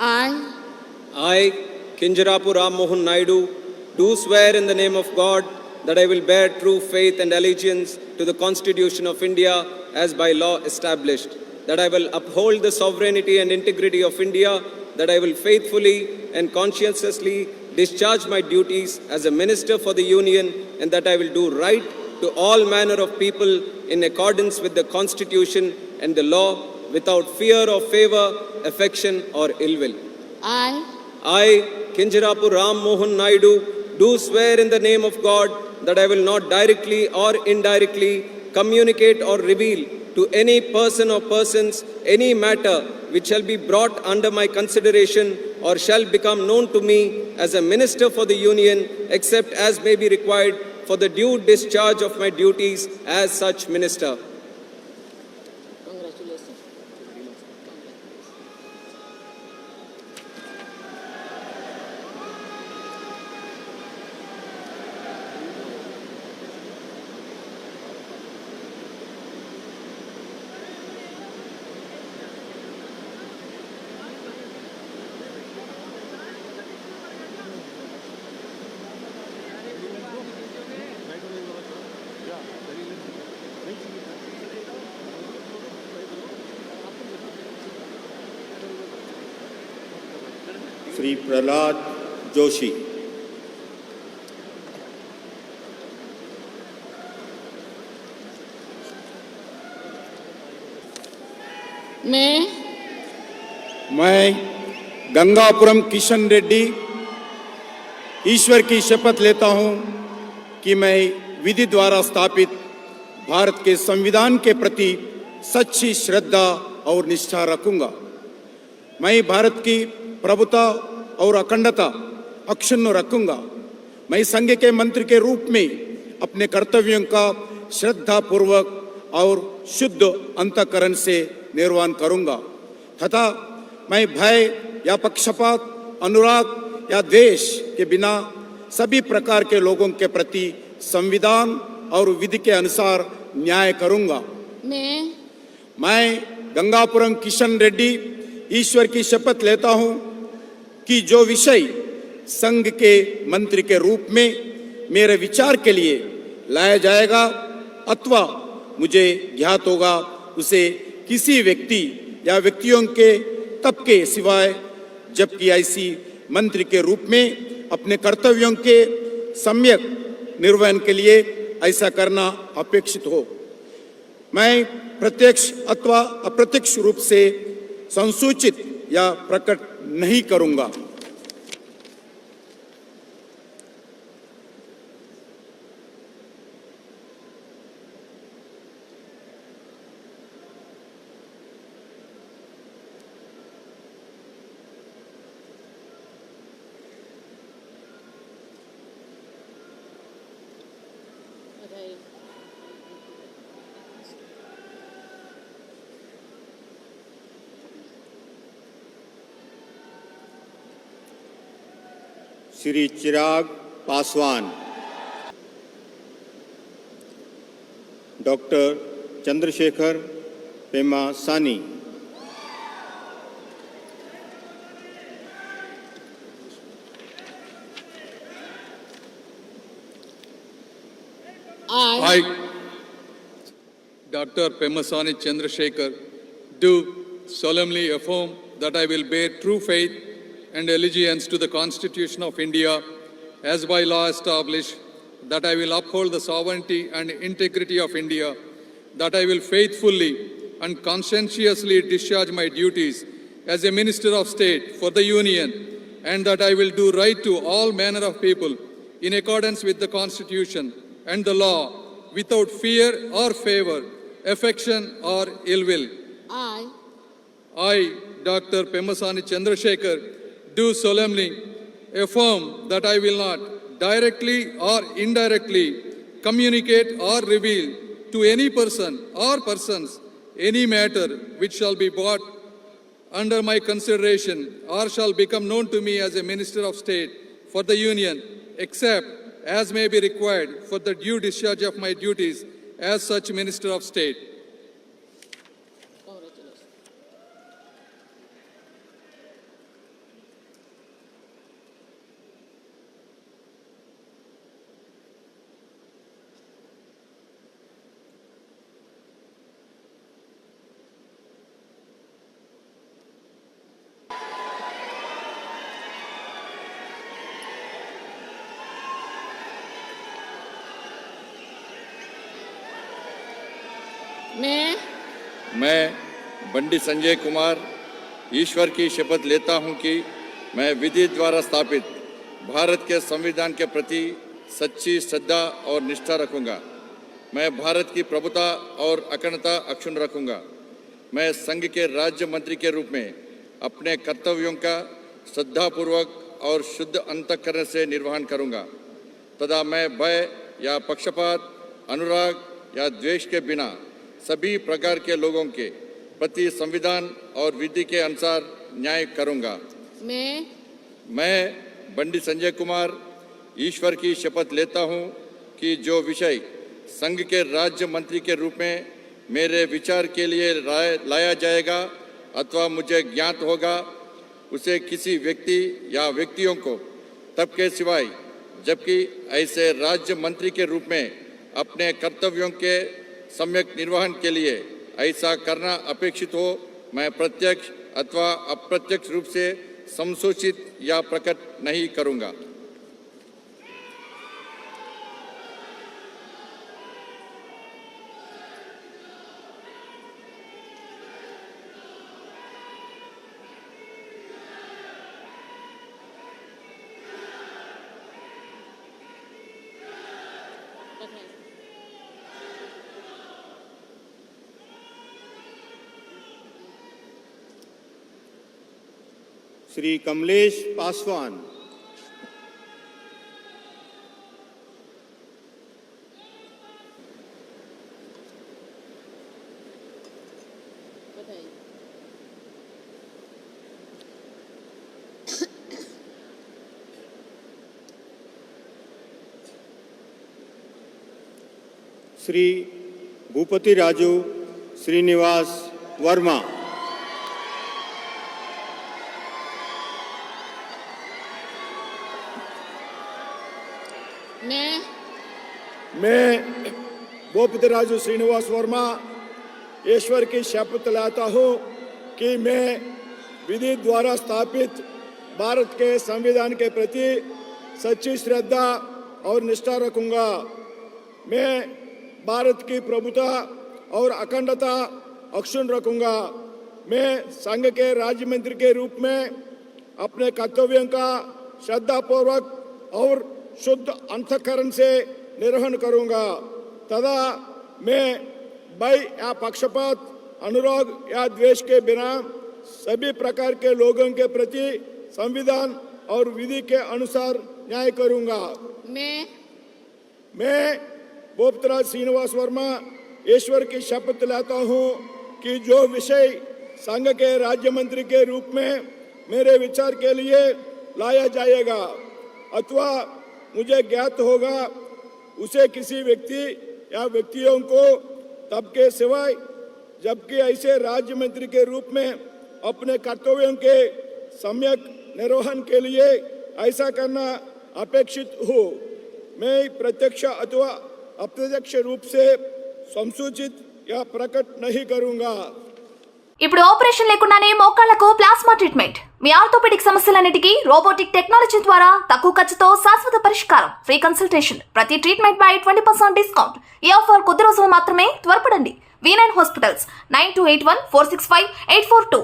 I, Kinjarapu Ram Mohan Naidu, do swear in the name of God that I will bear true faith and allegiance to the Constitution of India as by law established, that I will uphold the sovereignty and integrity of India, that I will faithfully and conscientiously discharge my duties as a Minister for the Union, and that I will do right to all manner of people in accordance with the Constitution and the law, without fear or favor, affection or ill will. I, Kinjarapu Ram Mohan Naidu, do swear in the name of God that I will not directly or indirectly communicate or reveal to any person or persons any matter which shall be brought under my consideration or shall become known to me as a Minister for the Union, except as may be required for the due discharge of my duties as such Minister. Shri Prahlad Joshi. मैं गंगापुरम किशन रेड्डी ईश्वर की शपथ लेता हूं कि मैं विधि द्वारा स्थापित भारत के संविधान के प्रति सच्ची श्रद्धा और निष्ठा रखूंगा। मैं भारत की प्रभुता और अखंडता अक्षुण्ण रखूंगा। मैं संघ के मंत्री के रूप में अपने कर्तव्यों का श्रद्धापूर्वक और शुद्ध अंतःकरण से निर्वहन करूंगा तथा मैं भय या पक्षपात, अनुराग या द्वेष के बिना सभी प्रकार के लोगों के प्रति संविधान और विधि के अनुसार न्याय करूंगा। मैं गंगापुरम किशन रेड्डी ईश्वर की शपथ लेता हूं कि जो विषय संघ के मंत्री के रूप में मेरे विचार के लिए लाया जाएगा अथवा मुझे ज्ञात होगा, उसे किसी व्यक्ति या व्यक्तियों के तब के सिवाय, जबकि ऐसी मंत्री के रूप में अपने कर्तव्यों के सम्यक निर्वहन के लिए ऐसा करना अपेक्षित हो, मैं प्रत्यक्ष अथवा अप्रत्यक्ष रूप से संसूचित या प्रकट नहीं करूंगा। Shri Chirag Paswan. Doctor Chandrasekhar Pemmasani. I, Dr. Pemasani Chandrasekhar, do solemnly affirm that I will bear true faith and allegiance to the Constitution of India as by law established, that I will uphold the sovereignty and integrity of India, that I will faithfully and conscientiously discharge my duties as a Minister of State for the Union, and that I will do right to all manner of people in accordance with the Constitution and the law, without fear or favor, affection or ill will. I, Dr. Pemasani Chandrasekhar, do solemnly affirm that I will not directly or indirectly communicate or reveal to any person or persons any matter which shall be brought under my consideration or shall become known to me as a Minister of State for the Union, except as may be required for the due discharge of my duties as such Minister of State. मैं बंडी संजय कुमार ईश्वर की शपथ लेता हूं कि मैं विधि द्वारा स्थापित भारत के संविधान के प्रति सच्ची श्रद्धा और निष्ठा रखूंगा। मैं भारत की प्रभुता और अखंडता अक्षुण्ण रखूंगा। मैं संघ के राज्य मंत्री के रूप में अपने कर्तव्यों का श्रद्धापूर्वक और शुद्ध अंतःकरण से निर्वहन करूंगा तथा मैं भय या पक्षपात, अनुराग या द्वेष के बिना सभी प्रकार के लोगों के प्रति संविधान और विधि के अनुसार न्याय करूंगा। मैं बंडी संजय कुमार ईश्वर की शपथ लेता हूं कि जो विषय संघ के राज्य मंत्री के रूप में मेरे विचार के लिए लाया जाएगा अथवा मुझे ज्ञात होगा उसे किसी व्यक्ति या व्यक्तियों को तब के सिवाय जबकि ऐसे राज्य मंत्री के रूप में अपने कर्तव्यों के सम्यक निर्वहन के लिए ऐसा करना अपेक्षित हो मैं प्रत्यक्ष अथवा अप्रत्यक्ष रूप से संसूचित या प्रकट नहीं करूंगा। श्री कमलेश पासवान। श्री भूपति राजू श्रीनिवास वर्मा। मैं भूपति राजू श्रीनिवास वर्मा ईश्वर की शपथ लेता हूँ कि मैं विधि द्वारा स्थापित भारत के संविधान के प्रति सच्ची श्रद्धा और निष्ठा रखूंगा। मैं भारत की प्रभुता और अखंडता अक्षुण्ण रखूंगा। मैं संघ के राज्य मंत्री के रूप में अपने कर्तव्यों का श्रद्धापूर्वक और शुद्ध अंतःकरण से निर्वहन करूंगा तथा मैं भय या पक्षपात, अनुराग या द्वेष के बिना सभी प्रकार के लोगों के प्रति संविधान और विधि के अनुसार न्याय करूंगा। मैं भूपतराज श्रीनिवास वर्मा ईश्वर की शपथ लेता हूं कि जो विषय संघ के राज्य मंत्री के रूप में मेरे विचार के लिए लाया जाएगा अथवा मुझे ज्ञात होगा उसे किसी व्यक्ति या व्यक्तियों को तब के सिवाय जबकि ऐसे राज्य मंत्री के रूप में अपने कर्तव्यों के सम्यक निर्वहन के लिए ऐसा करना अपेक्षित हो मैं प्रत्यक्ष अथवा अप्रत्यक्ष रूप से संसूचित या प्रकट नहीं करूंगा। ఇప్పుడు ఆపరేషన్ లేకుండానే మోకాళ్లకు ప్లాస్మా ట్రీట్మెంట్ మీ ఆర్థోపెడిక్ సమస్యలన్నిటికీ రోబోటిక్ టెక్నాలజీ ద్వారా తక్కువ ఖర్చుతో శాశ్వత పరిష్కారం ఫ్రీ కన్సల్టేషన్ ప్రతి ట్రీట్మెంట్ పై 20% డిస్కౌంట్ ఈ ఆఫర్ కొద్ది రోజులు మాత్రమే త్వరపడండి V9 హాస్పిటల్స్ 9281465842